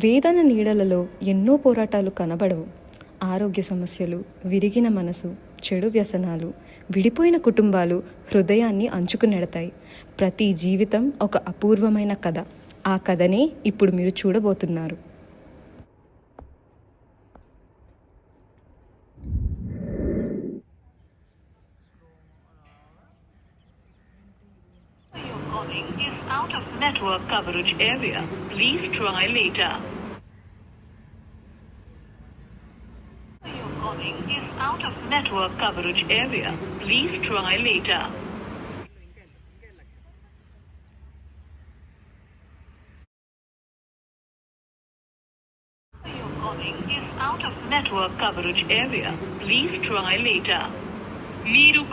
వేదన నీడలలో ఎన్నో పోరాటాలు కనబడవు. ఆరోగ్య సమస్యలు, విరిగిన మనసు, చెడు వ్యసనాలు, విడిపోయిన కుటుంబాలు హృదయాన్ని అంచుకునెడతాయి. ప్రతి జీవితం ఒక అపూర్వమైన కథ. ఆ కథనే ఇప్పుడు మీరు చూడబోతున్నారు. Is out of network coverage area. Please try later. Your calling is out of network coverage area. Please try later. Your calling is out of network coverage area. Please try later. Meeru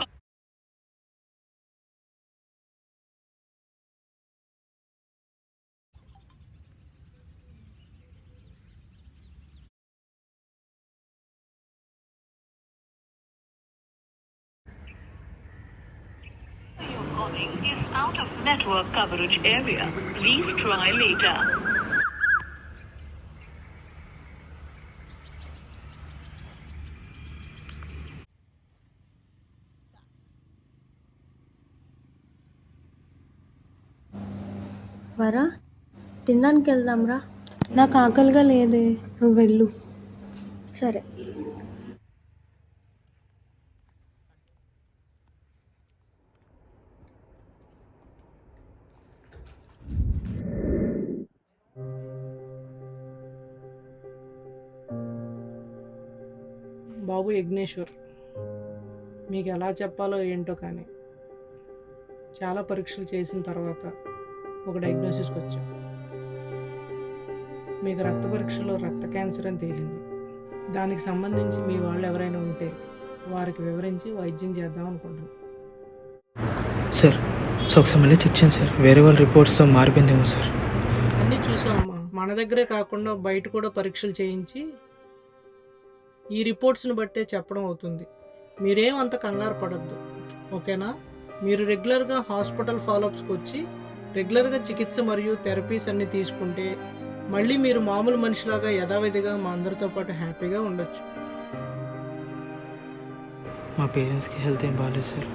Your calling is out of network coverage area. Please try later. వరా, తినడానికి వెళ్దాంరా. నాకు ఆకలిగా లేదే, నువ్వు వెళ్ళు. సరే. బాబు యజ్ఞేశ్వర్, మీకు ఎలా చెప్పాలో ఏంటో కానీ చాలా పరీక్షలు చేసిన తర్వాత ఒక డయాగ్నోసిస్కి వచ్చాం. మీకు రక్త పరీక్షలో రక్త క్యాన్సర్ అని తేలింది. దానికి సంబంధించి మీ వాళ్ళు ఎవరైనా ఉంటే వారికి వివరించి వైద్యం చేద్దాం అనుకుంటున్నాం. సార్ ఒకసారి మళ్ళీ చెక్ చేయండి సార్, వేరే వాళ్ళ రిపోర్ట్స్తో మారిపోయిందేమో సార్. అన్నీ చూసామమ్మా, మన దగ్గరే కాకుండా బయట కూడా పరీక్షలు చేయించి ఈ రిపోర్ట్స్ని బట్టే చెప్పడం అవుతుంది. మీరేం అంత కంగారు పడద్దు, ఓకేనా? మీరు రెగ్యులర్గా హాస్పిటల్ ఫాలోఅప్స్కి వచ్చి రెగ్యులర్గా చికిత్స మరియు థెరపీస్ అన్నీ తీసుకుంటే మళ్ళీ మీరు మామూలు మనిషిలాగా యథావిధిగా మా అందరితో పాటు హ్యాపీగా ఉండొచ్చు. మా పేరెంట్స్కి హెల్త్ ఏం బాగాలేదు సార్,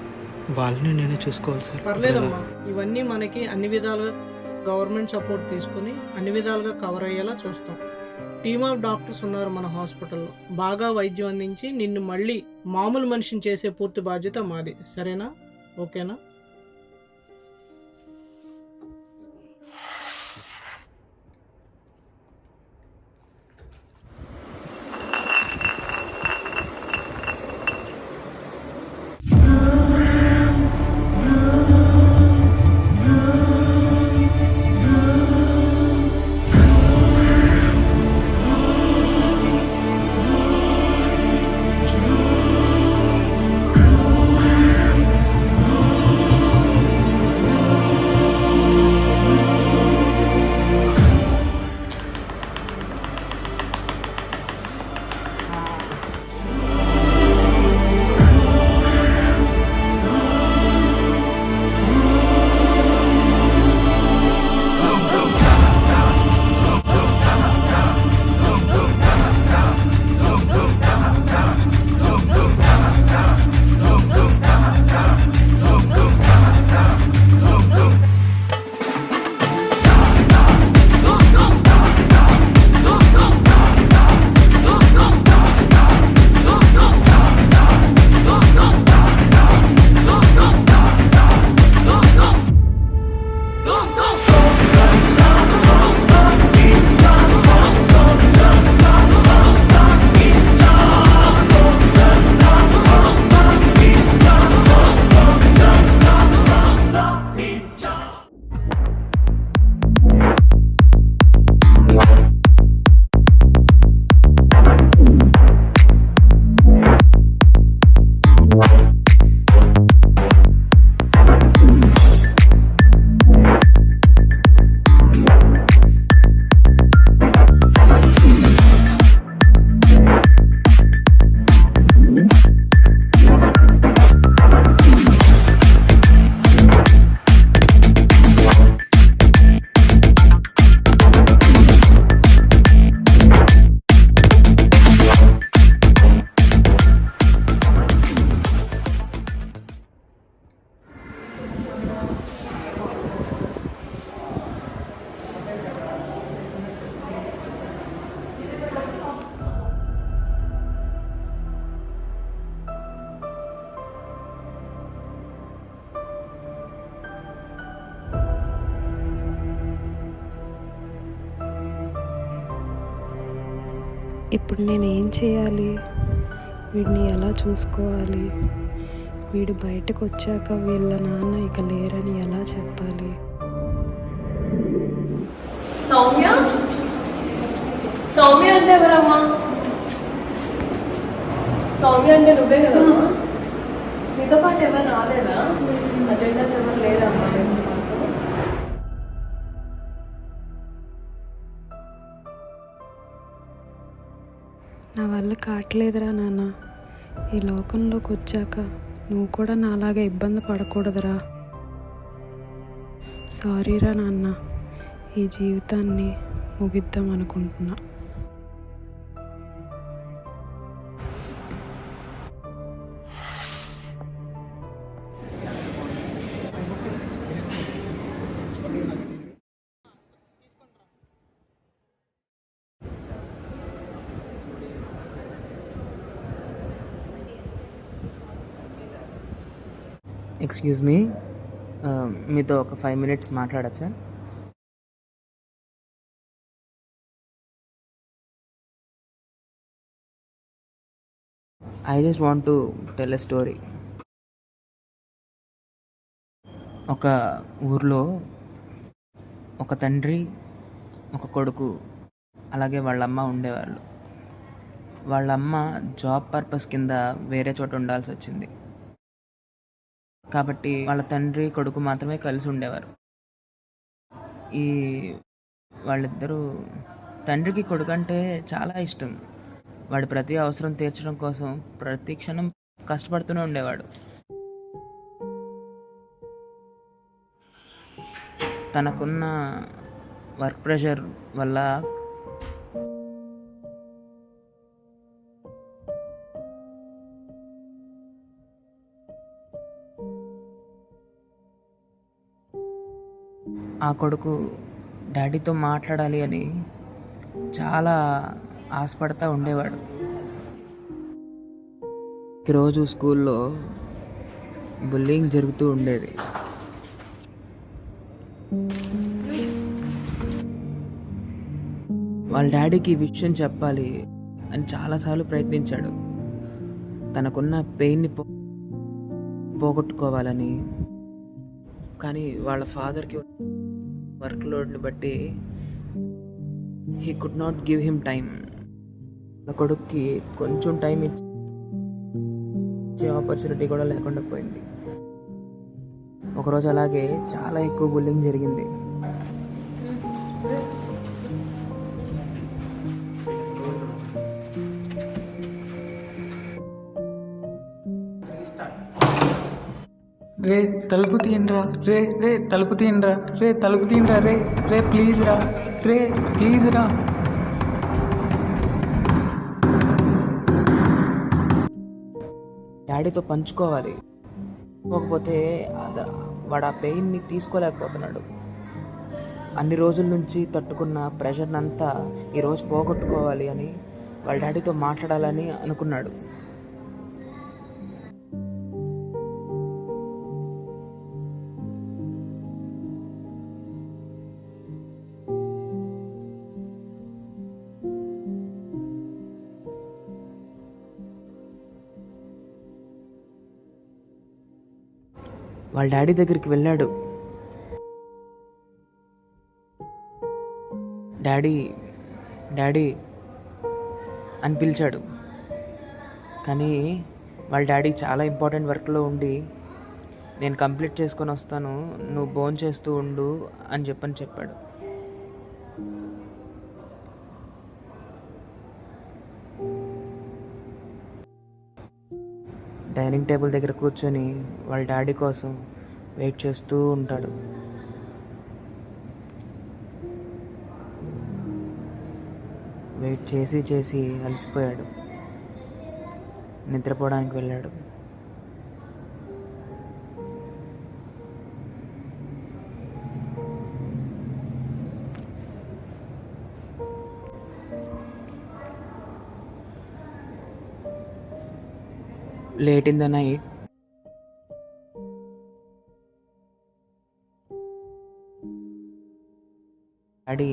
వాళ్ళని నేనే చూసుకోవాలి సార్. పర్లేదమ్మా, ఇవన్నీ మనకి అన్ని విధాలుగా గవర్నమెంట్ సపోర్ట్ తీసుకుని అన్ని విధాలుగా కవర్ అయ్యేలా చూస్తాం. టీమ్ ఆఫ్ డాక్టర్స్ ఉన్నారు మన హాస్పిటల్లో. బాగా వైద్యం అందించి నిన్ను మళ్ళీ మామూలు మనిషిని చేసే పూర్తి బాధ్యత మాది. సరేనా? ఓకేనా? ఇప్పుడు నేను ఏం చేయాలి? వీడిని ఎలా చూసుకోవాలి? వీడు బయటకు వచ్చాక వీళ్ళ నాన్న ఇక లేరని ఎలా చెప్పాలి? సౌమ్య సౌమ్య అంటే ఎవరమ్మా? సౌమ్య అంటే నువ్వే కదమ్మా? నీతో పాటు ఎవరు రాలేదా? అటెండర్స్ ఎవరు లేరమ్మా? నా వల్ల కావట్లేదురా నాన్న. ఈ లోకంలోకి వచ్చాక నువ్వు కూడా నాలాగా ఇబ్బంది పడకూడదురా. సారీరా నాన్న, ఈ జీవితాన్ని ముగిద్దాం అనుకుంటున్నా. ఎక్స్క్యూజ్ మీ, మీతో ఒక 5 minutes మాట్లాడచ్చా? I just want to tell a story. ఒక ఊర్లో ఒక తండ్రి, ఒక కొడుకు, అలాగే వాళ్ళమ్మ ఉండేవాళ్ళు. వాళ్ళమ్మ జాబ్ పర్పస్ కింద వేరే చోట ఉండాల్సి వచ్చింది. కాబట్టి వాళ్ళ తండ్రి కొడుకు మాత్రమే కలిసి ఉండేవారు. ఈ వాళ్ళిద్దరూ, తండ్రికి కొడుకు అంటే చాలా ఇష్టం. వాడి ప్రతి అవసరం తీర్చడం కోసం ప్రతి క్షణం కష్టపడుతూనే ఉండేవాడు. తనకున్న వర్క్ ప్రెషర్ వల్ల ఆ కొడుకు డాడీతో మాట్లాడాలి అని చాలా ఆశపడతా ఉండేవాడు. రోజు స్కూల్లో బుల్లింగ్ జరుగుతూ ఉండేది. వాళ్ళ డాడీకి ఈ విషయం చెప్పాలి అని చాలాసార్లు ప్రయత్నించాడు. తనకున్న పెయిన్ని పోగొట్టుకోవాలని. కానీ వాళ్ళ ఫాదర్కి వర్క్ లోడ్ని బట్టి he could not give him time. నా కొడుక్కి కొంచెం టైం ఇచ్చే ఆపర్చునిటీ కూడా లేకుండా పోయింది. ఒకరోజు అలాగే చాలా ఎక్కువ బుల్లింగ్ జరిగింది. రే తలుపు తీయండిరా, రే తలుపు తీయండిరా, తలుపు తీయండిరా, రే ప్లీజ్ రా, ప్లీజ్ రా. డాడీతో పంచుకోవాలి, పోకపోతే వాడు ఆ పెయిన్ని తీసుకోలేకపోతున్నాడు. అన్ని రోజుల నుంచి తట్టుకున్న ప్రెషర్నంతా ఈరోజు పోగొట్టుకోవాలి అని వాళ్ళ డాడీతో మాట్లాడాలని అనుకున్నాడు. వాళ్ళ డాడీ దగ్గరికి వెళ్ళాడు. డాడీ డాడీ అని పిలిచాడు. కానీ వాళ్ళ డాడీ చాలా ఇంపార్టెంట్ వర్క్లో ఉండి, నేను కంప్లీట్ చేసుకొని వస్తాను, నువ్వు భోంచేస్తూ ఉండు అని చెప్పాడు. డైనింగ్ టేబుల్ దగ్గర కూర్చొని వాళ్ళ డాడీ కోసం వెయిట్ చేస్తూ ఉంటాడు. వెయిట్ చేసి అలసిపోయాడు. నిద్రపోవడానికి వెళ్ళాడు. Late in the night daddy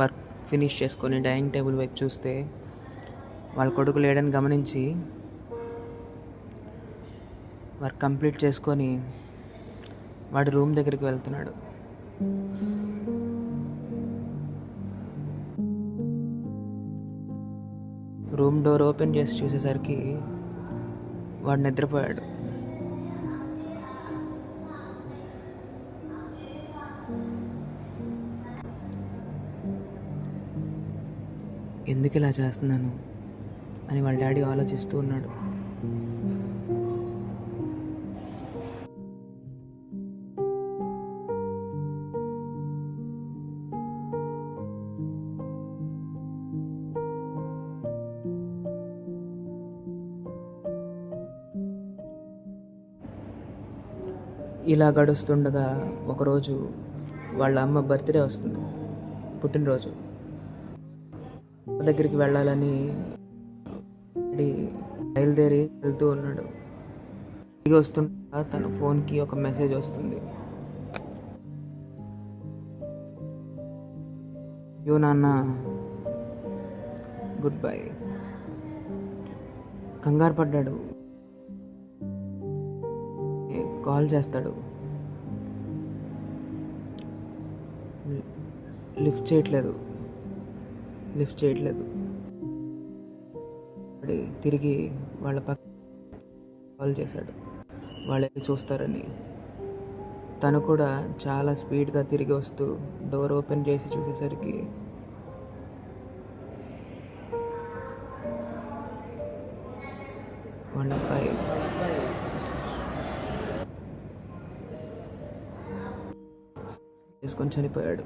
work finish చేసుకొని డైనింగ్ టేబుల్ వైపు చూస్తే వాళ్ళ కొడుకు లేడని గమనించి వర్క్ కంప్లీట్ చేసుకొని వాడి రూమ్ దగ్గరికి వెళ్తున్నాడు. రూమ్ డోర్ ఓపెన్ చేసి చూసేసరికి వాడు నిద్రపోయాడు. ఎందుకు ఇలా చేస్తున్నాను అని వాళ్ళ డాడీ ఆలోచిస్తూ ఉన్నాడు. ఇలా గడుస్తుండగా ఒకరోజు వాళ్ళ అమ్మ బర్త్డే వస్తుంది, పుట్టినరోజు. దగ్గరికి వెళ్ళాలని బయలుదేరి వెళ్తూ ఉన్నాడు. తిరిగి వస్తుండగా తన ఫోన్కి ఒక మెసేజ్ వస్తుంది. యో నాన్న, గుడ్ బై. కంగారు పడ్డాడు. కాల్ చేస్తాడు, లిఫ్ట్ చేయట్లేదు. తిరిగి వాళ్ళ పక్క కాల్ చేశాడు, వాళ్ళు చూస్తారని. తను కూడా చాలా స్పీడ్గా తిరిగి వస్తూ డోర్ ఓపెన్ చేసి చూసేసరికి వాళ్ళ అబ్బాయి చేసుకొని చనిపోయాడు.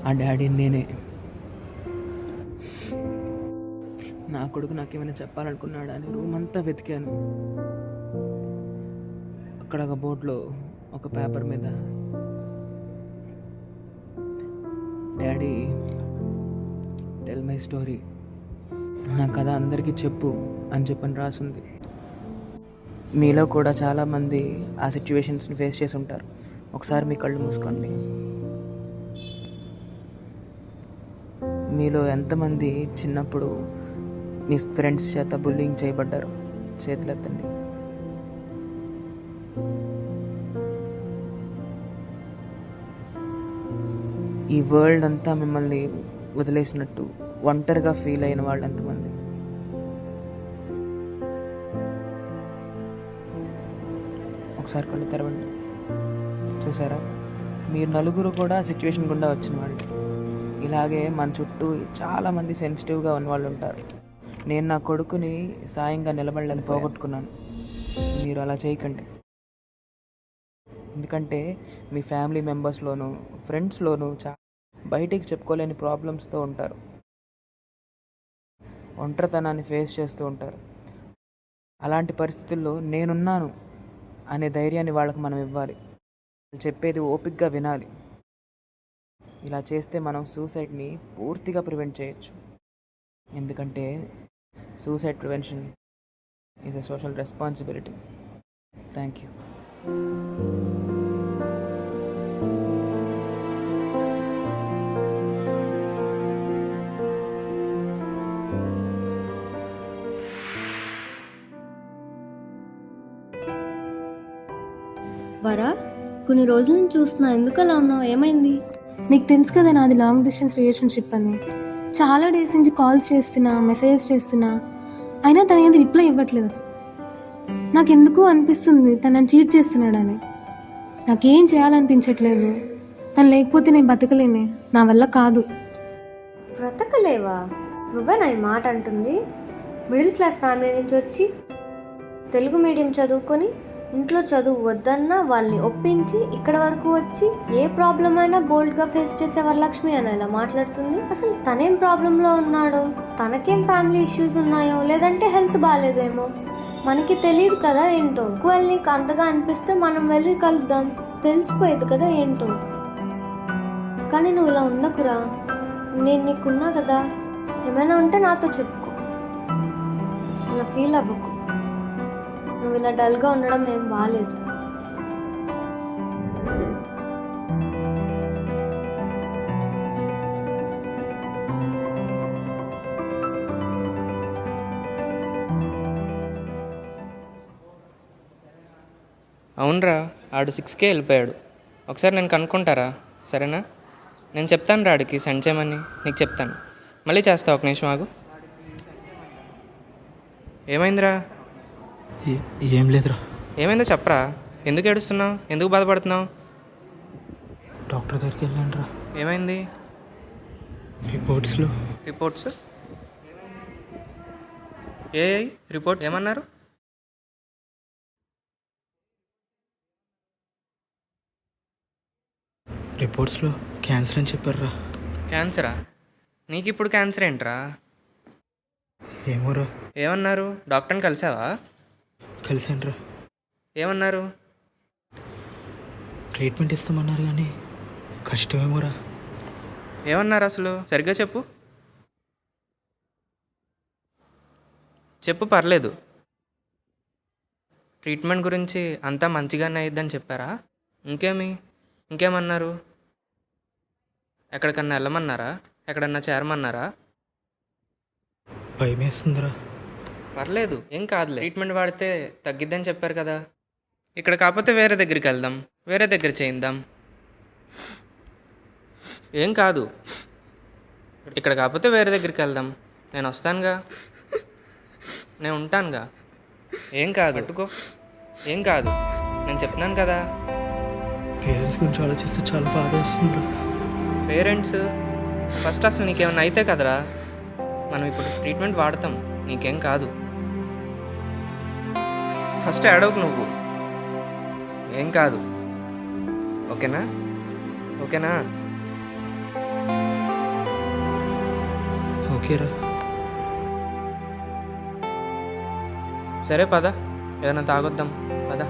ఆ డాడీ నేనే. నా కొడుకు నాకేమైనా చెప్పాలనుకున్నాడా అని రూమ్ అంతా వెతికాను. అక్కడ ఒక బోర్డులో ఒక పేపర్ మీద డాడీ టెల్ మై స్టోరీ, నా కథ అందరికీ చెప్పు అని చెప్పని రాసుంది. మీలో కూడా చాలామంది ఆ సిచ్యువేషన్స్ని ఫేస్ చేసి ఉంటారు. ఒకసారి మీ కళ్ళు మూసుకోండి. మీలో ఎంతమంది చిన్నప్పుడు మీ ఫ్రెండ్స్ చేత బుల్లింగ్ చేయబడ్డారు? చేతులు ఎత్తండి. ఈ వరల్డ్ అంతా మిమ్మల్ని వదిలేసినట్టు ఒంటరిగా ఫీల్ అయిన వాళ్ళు ఎంతమంది? ఒకసారి కళ్ళు తెరవండి. చూసారా, మీరు నలుగురు కూడా సిచ్యువేషన్ గుండా వచ్చిన వాళ్ళు. ఇలాగే మన చుట్టూ చాలామంది సెన్సిటివ్గా ఉన్న వాళ్ళు ఉంటారు. నేను నా కొడుకుని సాయంగా నిలబడలేని పోగొట్టుకున్నాను. మీరు అలా చేయకండి. ఎందుకంటే మీ ఫ్యామిలీ మెంబర్స్లోనూ ఫ్రెండ్స్లోనూ బయటికి చెప్పుకోలేని ప్రాబ్లమ్స్తో ఉంటారు. ఒంటరితనాన్ని ఫేస్ చేస్తూ ఉంటారు. అలాంటి పరిస్థితుల్లో నేనున్నాను అనే ధైర్యాన్ని వాళ్ళకి మనం ఇవ్వాలి. చెప్పేది ఓపికగా వినాలి. ఇలా చేస్తే మనం సూసైడ్ని పూర్తిగా ప్రివెంట్ చేయొచ్చు. ఎందుకంటే suicide prevention is a social responsibility. Thank you. వరా, కొన్ని రోజుల నుంచి చూస్తున్నా, ఎందుకు అలా ఉన్నావు? ఏమైంది? నీకు తెలుసు కదా నాది లాంగ్ డిస్టెన్స్ రిలేషన్షిప్ అని. చాలా డేస్ నుంచి కాల్స్ చేస్తున్నా, మెసేజెస్ చేస్తున్నా, అయినా తను ఏది రిప్లై ఇవ్వట్లేదు. అసలు నాకెందుకు అనిపిస్తుంది తను నన్ను చీట్ చేస్తున్నాడని. నాకేం చేయాలనిపించట్లేదు. తను లేకపోతే నేను బతకలేనే, నా వల్ల కాదు. బ్రతకలేవా? నువ్వేనా ఈ మాట అంటుంది? మిడిల్ క్లాస్ ఫ్యామిలీ నుంచి వచ్చి తెలుగు మీడియం చదువుకొని ఇంట్లో చదువు వద్దన్నా వాళ్ళని ఒప్పించి ఇక్కడ వరకు వచ్చి ఏ ప్రాబ్లం అయినా బోల్డ్గా ఫేస్ చేసే వరలక్ష్మి అని ఇలా మాట్లాడుతుంది. అసలు తనేం ప్రాబ్లంలో ఉన్నాడో, తనకేం ఫ్యామిలీ ఇష్యూస్ ఉన్నాయో, లేదంటే హెల్త్ బాగాలేదేమో మనకి తెలియదు కదా ఏంటో. ఒకవేళ నీకు అంతగా అనిపిస్తే మనం వెళ్ళి కలుద్దాం, తెలిసిపోయేది కదా ఏంటో. కానీ నువ్వు ఇలా ఉండకురా, నేను నీకున్నా కదా. ఏమైనా ఉంటే నాతో చెప్పుకో. అలా ఫీల్ అవ్వకు. నువ్వు ఇలా డల్గా ఉండడం ఏం బాగాలేదు. అవునరా, ఆడు 6K వెళ్ళిపోయాడు. ఒకసారి నేను కనుక్కుంటారా? సరేనా? నేను చెప్తాను రా ఆడికి సెండ్ చేయమని. నీకు చెప్తాను. మళ్ళీ చేస్తా, ఒక నిమిషం ఆగు. ఏమైందిరా? ఏం లేదురా. ఏమైందో చెప్పరా. ఎందుకు ఏడుస్తున్నావు? ఎందుకు బాధపడుతున్నావు? డాక్టర్ దగ్గరికి వెళ్ళాను రా. ఏమైంది? రిపోర్ట్స్ ఏ రిపోర్ట్స్ ఏమన్నారు? రిపోర్ట్స్లో క్యాన్సర్ అని చెప్పారు రా. క్యాన్సరా? నీకు ఇప్పుడు క్యాన్సర్ ఏంట్రా? ఏమోరా. ఏమన్నారు? డాక్టర్ని కలిసావా? కలిసాను రా. ఏమన్నారు? ట్రీట్మెంట్ ఇస్తామన్నారు కానీ కష్టమేమోరా. ఏమన్నారు అసలు? సరిగ్గా చెప్పు. చెప్పు, పర్లేదు. ట్రీట్మెంట్ గురించి అంతా మంచిగానే అయ్యిద్దని చెప్పారా? ఇంకేమన్నారు? ఎక్కడికన్నా వెళ్ళమన్నారా? ఎక్కడన్నా చేరమన్నారా? భయమేస్తుందిరా. పర్లేదు, ఏం కాదులే. ట్రీట్మెంట్ వాడితే తగ్గిద్దని చెప్పారు కదా. ఇక్కడ కాకపోతే వేరే దగ్గరికి వెళ్దాం, వేరే దగ్గర చేయిందాం. ఏం కాదు. ఇక్కడ కాకపోతే వేరే దగ్గరికి వెళ్దాం. నేను వస్తానుగా, నేను ఉంటానుగా. ఏం కాదు, పట్టుకో. ఏం కాదు, నేను చెప్తున్నాను కదా. పేరెంట్స్ గురించి ఆలోచిస్తే చాలా బాధ వేస్తుందిరా. పేరెంట్స్ ఫస్ట్ అసలు నీకేమన్నా అయితే కదరా. మనం ఇప్పుడు ట్రీట్మెంట్ వాడతాం, నీకేం కాదు. ఫస్ట్ ఏడవకు నువ్వు. ఏం కాదు, ఓకేనా? ఓకేనా? ఓకేరా. సరే పద, ఏదైనా తాగొద్దాం, పద.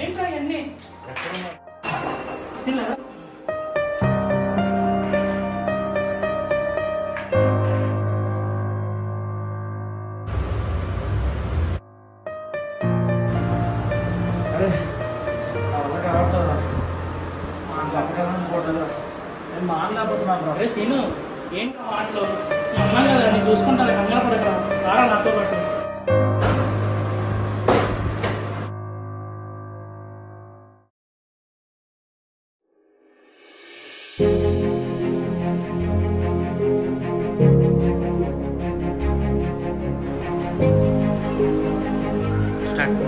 ఏంట్రా ఇవన్నీ? అరే సీను, ఏంటి మాటలు? అమ్మా కదా, నేను చూసుకుంటాను. కంగారు పడకరా, రారా నాతో పాటు. స్టార్ట్.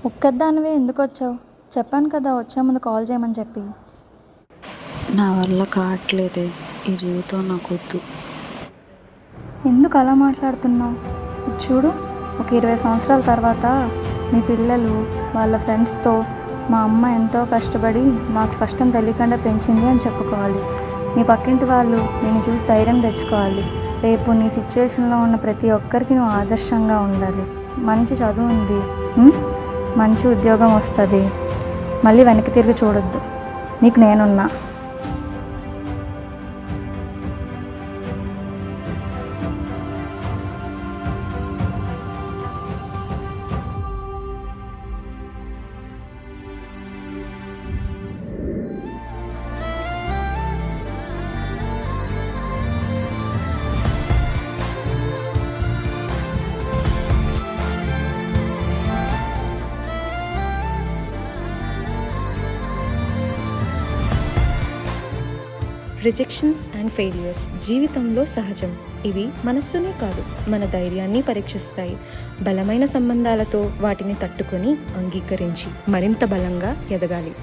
ఒక్కదానివే ఎందుకు వచ్చావు? చెప్పాను కదా వచ్చే ముందు కాల్ చేయమని చెప్పి. నా వల్ల కావట్లేదే, ఈ జీవితం నాకు వద్దు. ఎందుకు అలా మాట్లాడుతున్నావు? చూడు, ఒక 20 సంవత్సరాల తర్వాత మీ పిల్లలు వాళ్ళ ఫ్రెండ్స్తో మా అమ్మ ఎంతో కష్టపడి మాకు కష్టం తెలియకుండా పెంచింది అని చెప్పుకోవాలి. మీ పక్కింటి వాళ్ళు నేను చూసి ధైర్యం తెచ్చుకోవాలి. రేపు నీ సిచ్యువేషన్లో ఉన్న ప్రతి ఒక్కరికి నువ్వు ఆదర్శంగా ఉండాలి. మంచి చదువు ఉంది, మంచి ఉద్యోగం వస్తుంది, మళ్ళీ వెనక్కి తిరిగి చూడొద్దు. నీకు నేనున్నా. రిజెక్షన్స్ అండ్ ఫెయిల్యూర్స్ జీవితంలో సహజం. ఇవి మనస్సునే కాదు, మన ధైర్యాన్ని పరీక్షిస్తాయి. బలమైన సంబంధాలతో వాటిని తట్టుకొని అంగీకరించి మరింత బలంగా ఎదగాలి.